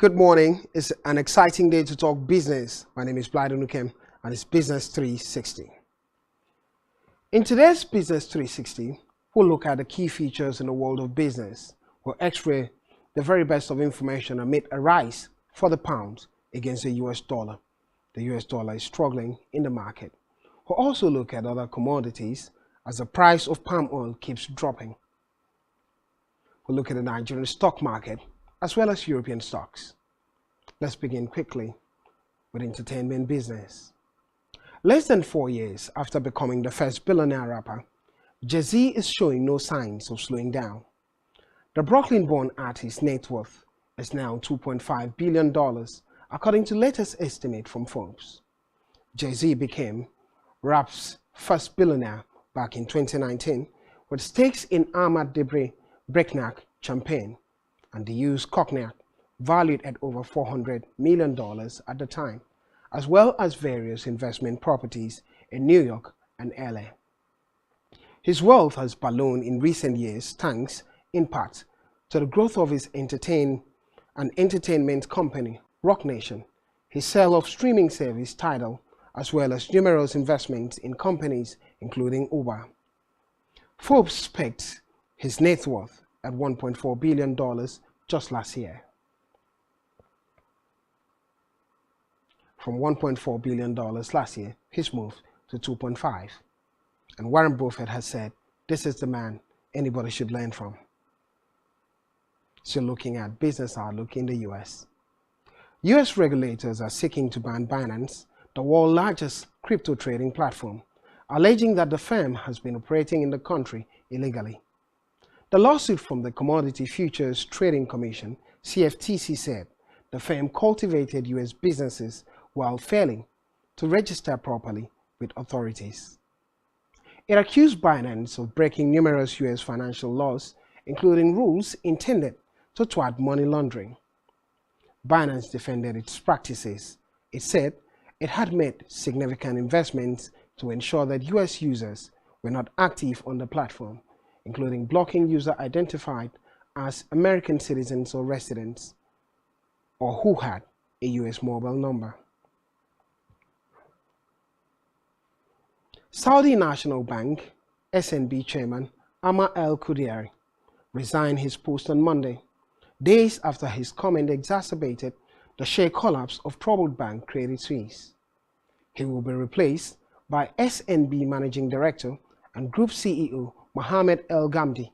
Good morning. It's an exciting day to talk business. My name is Blyden Ukem and it's Business 360. In today's Business 360, we'll look at the key features in the world of business. We'll x-ray the very best of information amid a rise for the pound against the US dollar. The US dollar is struggling in the market. We'll also look at other commodities as the price of palm oil keeps dropping. We'll look at the Nigerian stock market as well as European stocks. Let's begin quickly with entertainment business. Less than 4 years after becoming the first billionaire rapper, Jay-Z is showing no signs of slowing down. The Brooklyn-born artist's net worth is now $2.5 billion, according to latest estimate from Forbes. Jay-Z became rap's first billionaire back in 2019 with stakes in Ahmad Debray Breakneck champagne and the used cognac valued at over $400 million at the time, as well as various investment properties in New York and LA. His wealth has ballooned in recent years thanks, in part, to the growth of his entertainment company, Roc Nation, his sale of streaming service Tidal, as well as numerous investments in companies including Uber. Forbes pegged his net worth at $1.4 billion just last year. From $1.4 billion last year, he's moved to 2.5. And Warren Buffett has said, this is the man anybody should learn from. So looking at business outlook in the US. US regulators are seeking to ban Binance, the world's largest crypto trading platform, alleging that the firm has been operating in the country illegally. The lawsuit from the Commodity Futures Trading Commission, CFTC, said the firm cultivated US businesses while failing to register properly with authorities. It accused Binance of breaking numerous US financial laws, including rules intended to thwart money laundering. Binance defended its practices. It said it had made significant investments to ensure that US users were not active on the platform, including blocking users identified as American citizens or residents, or who had a US mobile number. Saudi National Bank (SNB) chairman Ammar al-Qudairy resigned his post on Monday, days after his comment exacerbated the share collapse of troubled bank Credit Suisse. He will be replaced by SNB Managing Director and Group CEO Mohammed El Ghamdi,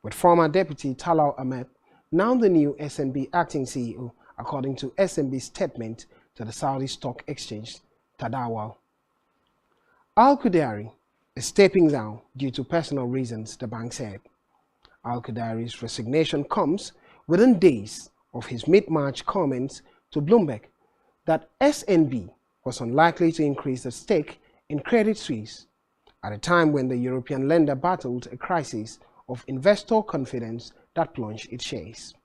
with former Deputy Talal Ahmed now the new SNB acting CEO, according to SNB's statement to the Saudi Stock Exchange, Tadawul. Al-Qudairy is stepping down due to personal reasons, the bank said. Al-Qudairy's resignation comes within days of his mid-March comments to Bloomberg that SNB was unlikely to increase the stake in Credit Suisse at a time when the European lender battled a crisis of investor confidence that plunged its shares.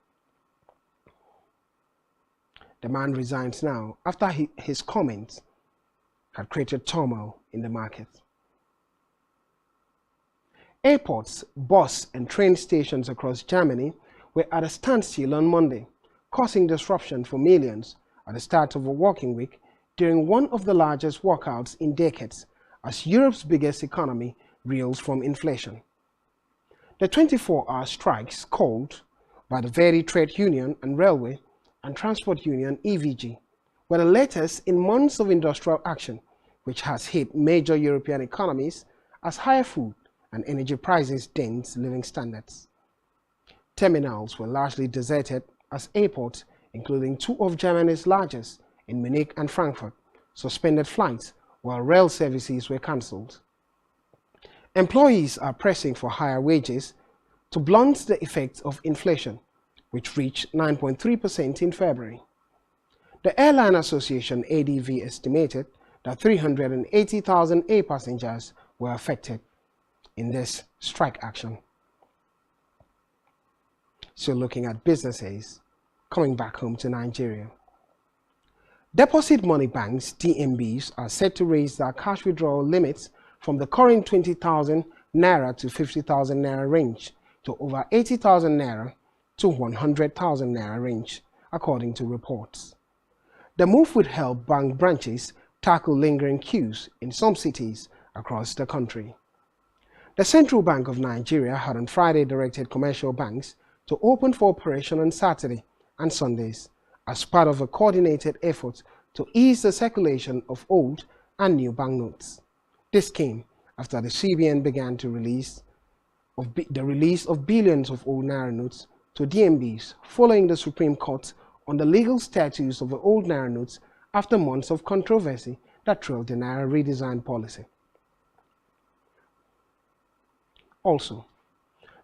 The man resigns now after his comments had created turmoil in the market. Airports, bus and train stations across Germany were at a standstill on Monday, causing disruption for millions at the start of a working week during one of the largest walkouts in decades as Europe's biggest economy reels from inflation. The 24-hour strikes called by the Verdi Trade Union and Railway and Transport Union (EVG) were the latest in months of industrial action, which has hit major European economies as higher food and energy prices dent living standards. Terminals were largely deserted as airports, including two of Germany's largest in Munich and Frankfurt, suspended flights while rail services were cancelled. Employees are pressing for higher wages to blunt the effects of inflation, which reached 9.3% in February. The Airline Association ADV estimated that 380,000 air passengers were affected in this strike action. So looking at businesses coming back home to Nigeria. Deposit money banks, DMBs, are set to raise their cash withdrawal limits from the current 20,000 Naira to 50,000 Naira range to over 80,000 Naira to 100,000 Naira range, according to reports. The move would help bank branches tackle lingering queues in some cities across the country. The Central Bank of Nigeria had on Friday directed commercial banks to open for operation on Saturday and Sundays as part of a coordinated effort to ease the circulation of old and new banknotes. This came after the CBN began the release of billions of old Naira notes to DMBs following the Supreme Court on the legal status of the old Naira notes after months of controversy that trailed the Naira redesign policy. Also,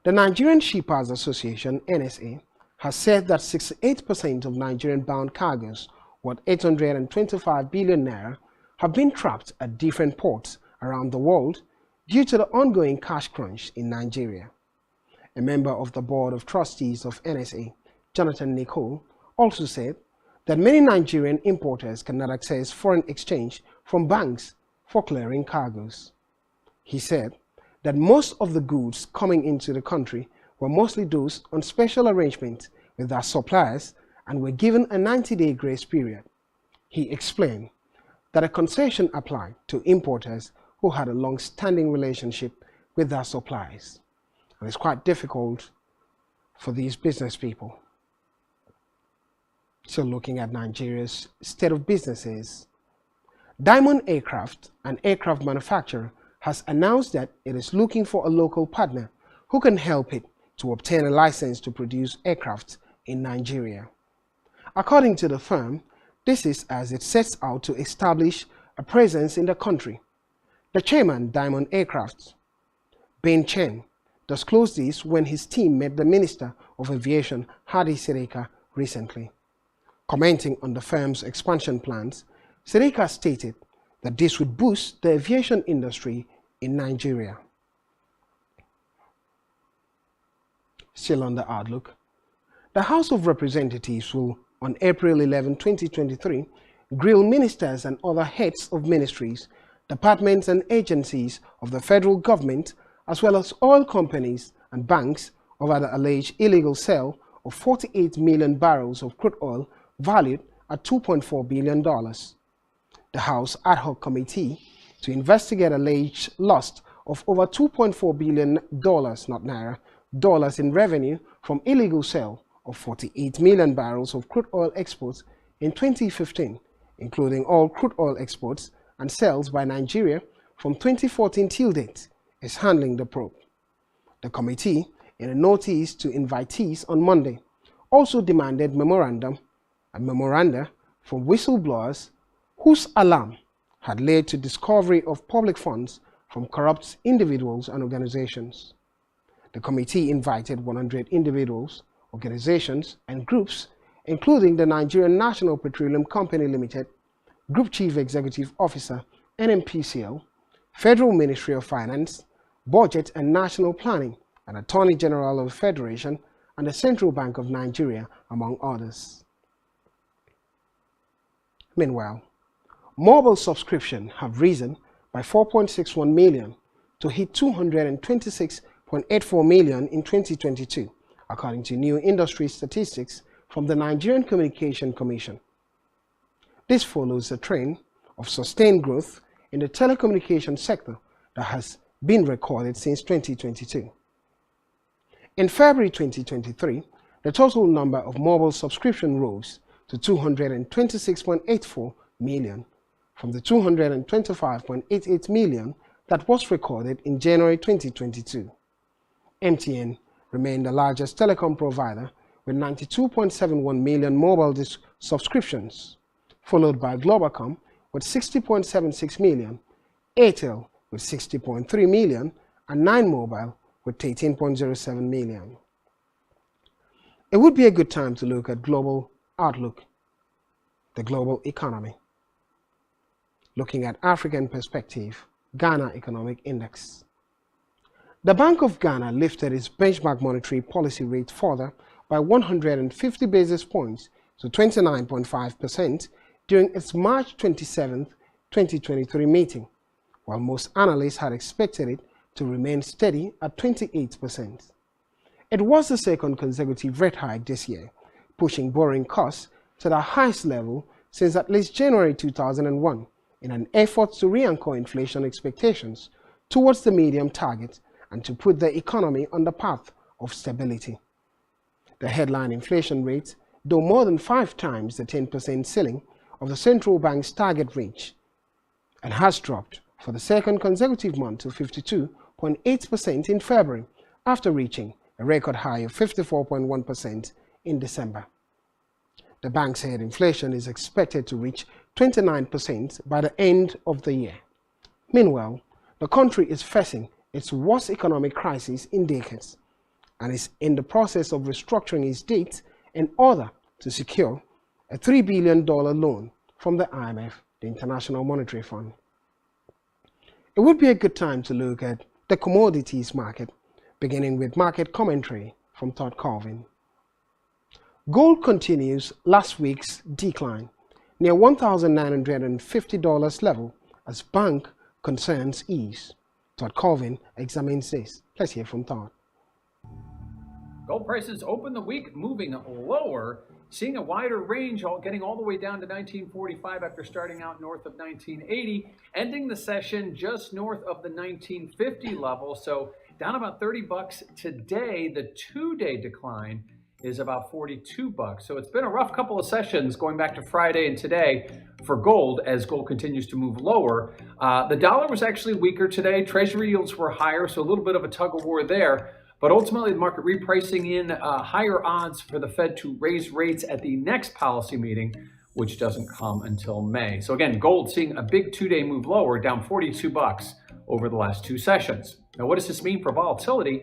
the Nigerian Shippers Association (NSA) has said that 68% of Nigerian-bound cargoes worth 825 billion naira have been trapped at different ports around the world due to the ongoing cash crunch in Nigeria. A member of the Board of Trustees of NSA, Jonathan Nicole, also said that many Nigerian importers cannot access foreign exchange from banks for clearing cargoes. He said that most of the goods coming into the country were mostly those on special arrangements with their suppliers and were given a 90-day grace period. He explained that a concession applied to importers who had a long-standing relationship with their suppliers. And it's quite difficult for these business people. So looking at Nigeria's state of businesses, Diamond Aircraft, an aircraft manufacturer, has announced that it is looking for a local partner who can help it to obtain a license to produce aircraft in Nigeria. According to the firm, this is as it sets out to establish a presence in the country. The chairman, Diamond Aircraft, Ben Chen, disclosed this when his team met the Minister of Aviation, Hadi Sirika, recently. Commenting on the firm's expansion plans, Sirika stated that this would boost the aviation industry in Nigeria. Still on the outlook, the House of Representatives will, on April 11, 2023, grill ministers and other heads of ministries, departments and agencies of the federal government, as well as oil companies and banks over the alleged illegal sale of 48 million barrels of crude oil valued at $2.4 billion. The House Ad Hoc Committee to investigate alleged loss of over $2.4 billion, not naira, dollars in revenue from illegal sale of 48 million barrels of crude oil exports in 2015, including all crude oil exports and sales by Nigeria from 2014 till date, is handling the probe. The committee, in a notice to invitees on Monday, also demanded memoranda from whistleblowers whose alarm had led to discovery of public funds from corrupt individuals and organizations. The committee invited 100 individuals, organizations, and groups, including the Nigerian National Petroleum Company Limited, Group Chief Executive Officer, NNPCL, Federal Ministry of Finance, Budget and National Planning, and Attorney General of the Federation, and the Central Bank of Nigeria, among others. Meanwhile, mobile subscriptions have risen by 4.61 million to hit 226.84 million in 2022, according to new industry statistics from the Nigerian Communication Commission. This follows a trend of sustained growth in the telecommunications sector that has been recorded since 2022. In February 2023, the total number of mobile subscriptions rose to 226.84 million from the 225.88 million that was recorded in January 2022. MTN remained the largest telecom provider with 92.71 million mobile subscriptions, followed by Globalcom with 60.76 million, Airtel with 60.3 million, and 9mobile with 13.07 million. It would be a good time to look at global outlook, the global economy. Looking at African perspective, Ghana Economic Index. The Bank of Ghana lifted its benchmark monetary policy rate further by 150 basis points to 29.5% during its March 27, 2023 meeting, while most analysts had expected it to remain steady at 28%. It was the second consecutive rate hike this year, pushing borrowing costs to the highest level since at least January 2001 in an effort to re-anchor inflation expectations towards the medium target and to put the economy on the path of stability. The headline inflation rate, though more than 5 times the 10% ceiling of the central bank's target range, and has dropped for the second consecutive month to 52.8% in February after reaching a record high of 54.1% in December. The bank said inflation is expected to reach 29% by the end of the year. Meanwhile, the country is facing its worst economic crisis in decades and is in the process of restructuring its debt in order to secure a $3 billion loan from the IMF, the International Monetary Fund. It would be a good time to look at the commodities market, beginning with market commentary from Todd Colvin. Gold continues last week's decline, near $1,950 level as bank concerns ease. Todd Colvin examines this. Let's hear from Todd. Gold prices open the week moving lower, seeing a wider range, getting all the way down to 1945 after starting out north of 1980, ending the session just north of the 1950 level. So down about $30 today. The 2-day decline is about $42. So it's been a rough couple of sessions going back to Friday and today for gold as gold continues to move lower. The dollar was actually weaker today. Treasury yields were higher, so a little bit of a tug of war there. But ultimately, the market repricing in higher odds for the Fed to raise rates at the next policy meeting, which doesn't come until May. So again, gold seeing a big 2-day move lower, down $42 over the last 2 sessions. Now, what does this mean for volatility?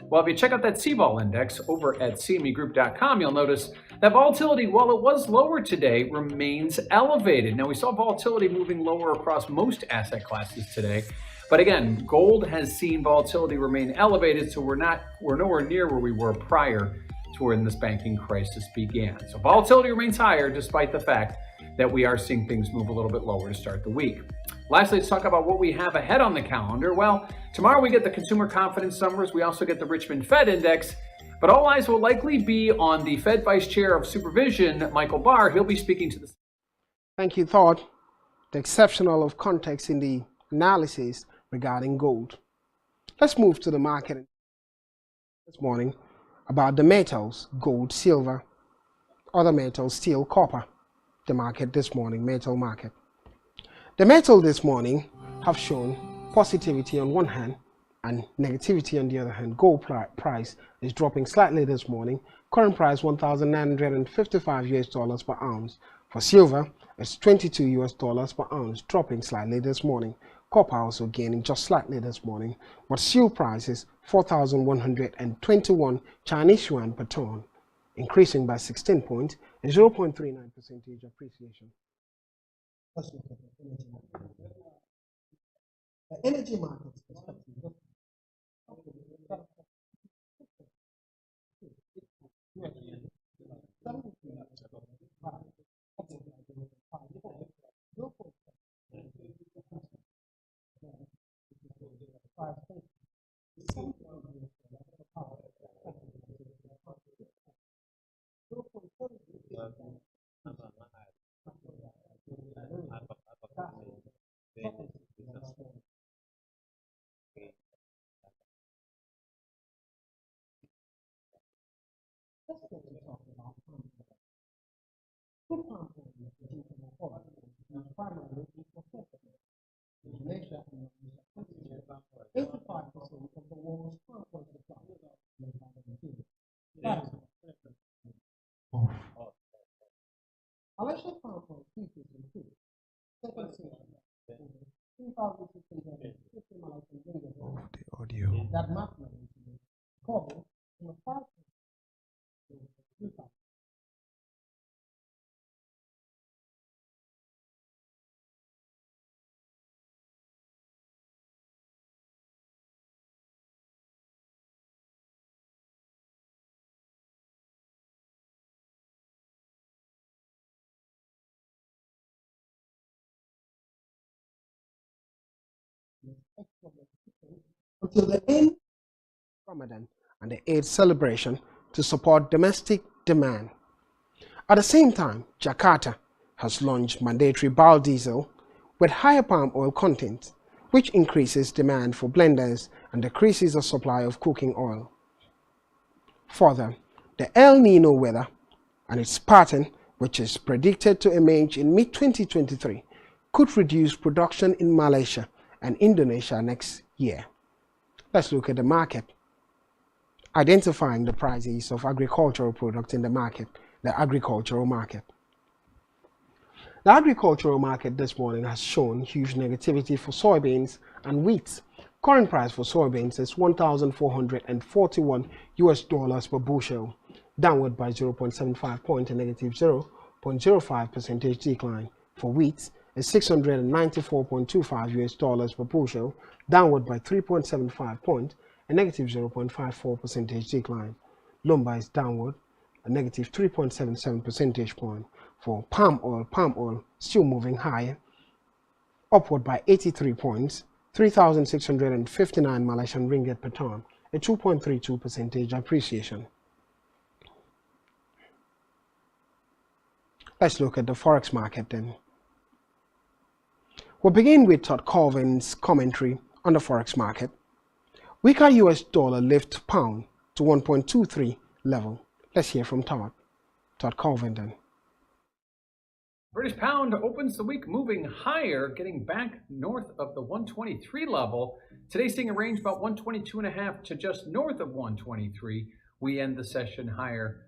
Well, if you check out that CVOL index over at cmegroup.com, you'll notice that volatility, while it was lower today, remains elevated. Now, we saw volatility moving lower across most asset classes today. But again, gold has seen volatility remain elevated, so we're nowhere near where we were prior to when this banking crisis began. So volatility remains higher despite the fact that we are seeing things move a little bit lower to start the week. Lastly, let's talk about what we have ahead on the calendar. Well, tomorrow we get the consumer confidence numbers. We also get the Richmond Fed Index. But all eyes will likely be on the Fed Vice Chair of Supervision, Michael Barr. He'll be speaking to the... Thank you, Todd. The exceptional of context in the analysis regarding gold. Let's move to the market this morning about the metals, gold, silver, other metals, steel, copper. The market this morning, metal market. The metal this morning have shown positivity on one hand and negativity on the other hand. Gold price is dropping slightly this morning. Current price $1,955 per ounce. For silver, it's $22 per ounce, dropping slightly this morning. Copper also gaining just slightly this morning, but steel prices 4,121 Chinese yuan per ton, increasing by 16 points and 0.39% appreciation. Let's look at the energy market. The energy market is expected. Audio. That market covered in the 5 until the end of Ramadan and the Eid celebration to support domestic demand. At the same time, Jakarta has launched mandatory biodiesel with higher palm oil content, which increases demand for blenders and decreases the supply of cooking oil. Further, the El Nino weather and its pattern, which is predicted to emerge in mid-2023, could reduce production in Malaysia and Indonesia next year. Let's look at the market. Identifying the prices of agricultural products in the market, the agricultural market. The agricultural market this morning has shown huge negativity for soybeans and wheat. Current price for soybeans is $1,441 per bushel, downward by 0.75 point, a negative 0.05% decline. For wheat is $694.25 per bushel, downward by 3.75 point, a negative 0.54% decline. Lumber is downward, a negative 3.77 percentage point. For palm oil still moving higher, upward by 83 points, 3,659 Malaysian ringgit per ton, a 2.32% appreciation. Let's look at the forex market then. We'll begin with Todd Colvin's commentary on the forex market. Weaker US dollar lift pound to 1.23 level. Let's hear from Todd Colvin then. British pound opens the week moving higher, getting back north of the 123 level. Today seeing a range about 122.5 to just north of 123. We end the session higher,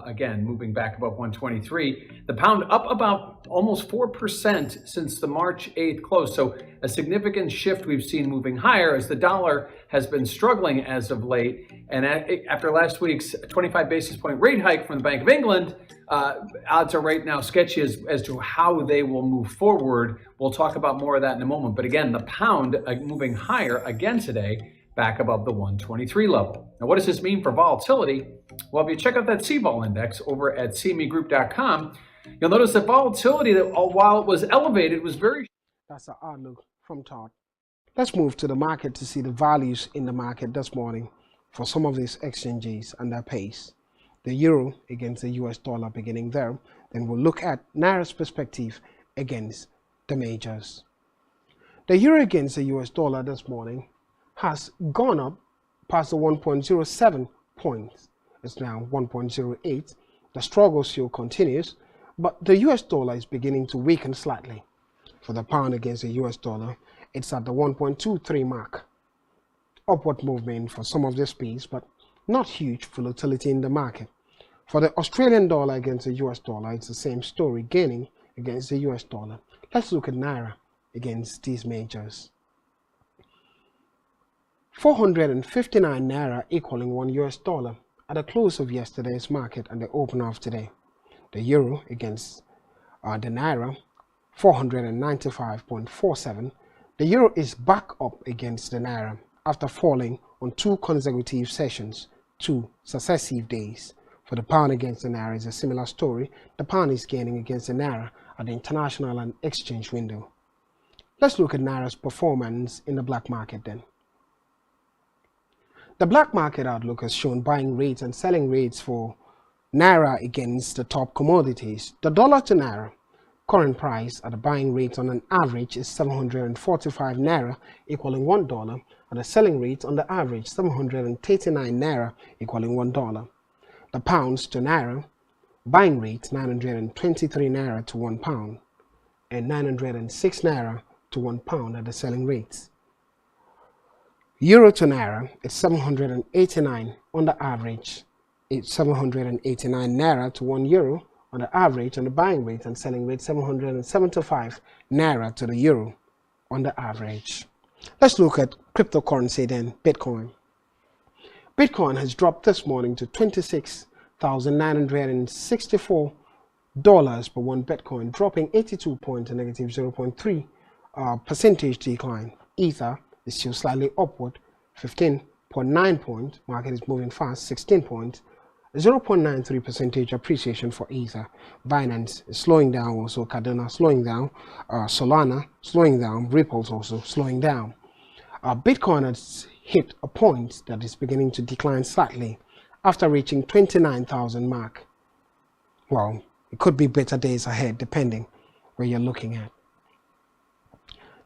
again, moving back above 123. The pound up about almost 4% since the March 8th close. So a significant shift we've seen moving higher as the dollar has been struggling as of late. And after last week's 25 basis point rate hike from the Bank of England, odds are right now sketchy as to how they will move forward. We'll talk about more of that in a moment. But again, the pound moving higher again today, back above the 123 level. Now, what does this mean for volatility? Well, if you check out that CVOL index over at cmegroup.com, you'll notice that volatility, that while it was elevated, was very... That's an outlook from Todd. Let's move to the market to see the values in the market this morning for some of these exchanges and their pace. The euro against the US dollar beginning there. Then we'll look at Naira's perspective against the majors. The euro against the US dollar this morning has gone up past the 1.07 points. It's now 1.08. The struggle still continues, but the US dollar is beginning to weaken slightly. For the pound against the US dollar, it's at the 1.23 mark. Upward movement for some of this piece, but not huge volatility in the market. For the Australian dollar against the US dollar, it's the same story, gaining against the US dollar. Let's look at Naira against these majors. 459 Naira equaling $1 at the close of yesterday's market and the open of today. The euro against the Naira, 495.47. The euro is back up against the Naira after falling on 2 consecutive sessions, 2 successive days. For the pound against the Naira is a similar story. The pound is gaining against the Naira at the international and exchange window. Let's look at Naira's performance in the black market then. The black market outlook has shown buying rates and selling rates for Naira against the top commodities. The dollar to Naira, current price at the buying rate on an average is 745 Naira equaling $1, and the selling rate on the average 739 Naira equaling $1. The pounds to Naira, buying rate 923 Naira to £1 and 906 Naira to £1 at the selling rates. Euro to Naira, it's 789 on the average. It's 789 Naira to €1 on the average on the buying rate, and selling rate 775 Naira to the euro on the average. Let's look at cryptocurrency then, Bitcoin. Bitcoin has dropped this morning to $26,964 per one Bitcoin, dropping 82 points, a negative 0.3 percentage decline. Ether is still slightly upward, 15.9 points. Market is moving fast, 16 points, 0.93 percentage appreciation for Ether. Binance is slowing down, also Cardano slowing down, Solana slowing down, Ripple's also slowing down. Bitcoin has hit a point that is beginning to decline slightly after reaching 29,000 mark. Well, it could be better days ahead depending where you're looking at.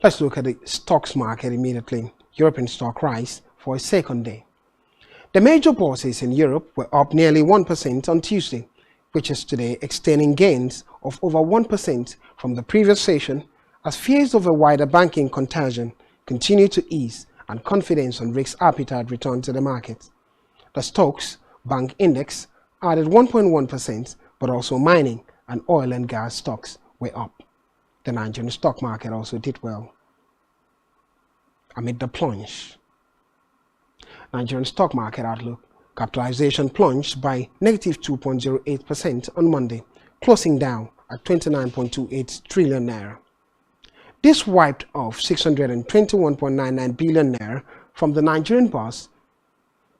Let's look at the stocks market immediately. European stock rise for a second day. The major bourses in Europe were up nearly 1% on Tuesday, which is today extending gains of over 1% from the previous session as fears of a wider banking contagion continue to ease and confidence on risk appetite returned to the market. The stocks bank index added 1.1%, but also mining and oil and gas stocks were up. The Nigerian stock market also did well amid the plunge. Nigerian stock market outlook. Capitalization plunged by negative 2.08% on Monday, closing down at 29.28 trillion naira. This wiped off 621.99 billion naira from the Nigerian bourse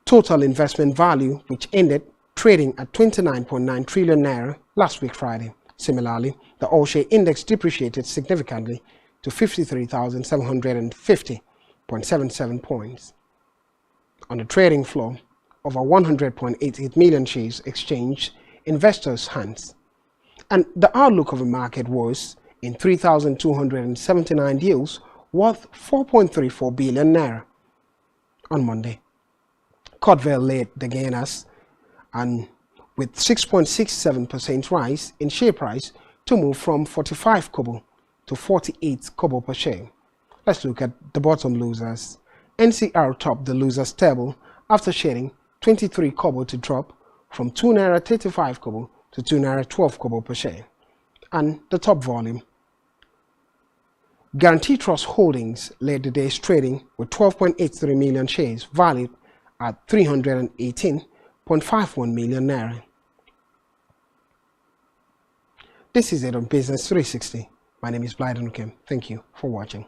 total investment value, which ended trading at 29.9 trillion naira last week Friday. Similarly, the all-share index depreciated significantly to 53,750.77 points. On the trading floor, over 100.88 million shares exchanged investors' hands, and the outlook of the market was in 3,279 deals worth 4.34 billion naira on Monday. Cotvale led the gainers, and with 6.67% rise in share price to move from 45 kobo to 48 kobo per share. Let's look at the bottom losers. NCR topped the losers table after shedding 23 kobo to drop from 2 naira 35 kobo to 2 naira 12 kobo per share. And the top volume. Guarantee Trust Holdings led the day's trading with 12.83 million shares valued at 318.51 million naira. This is it on Business 360. My name is Blyden Ukem. Thank you for watching.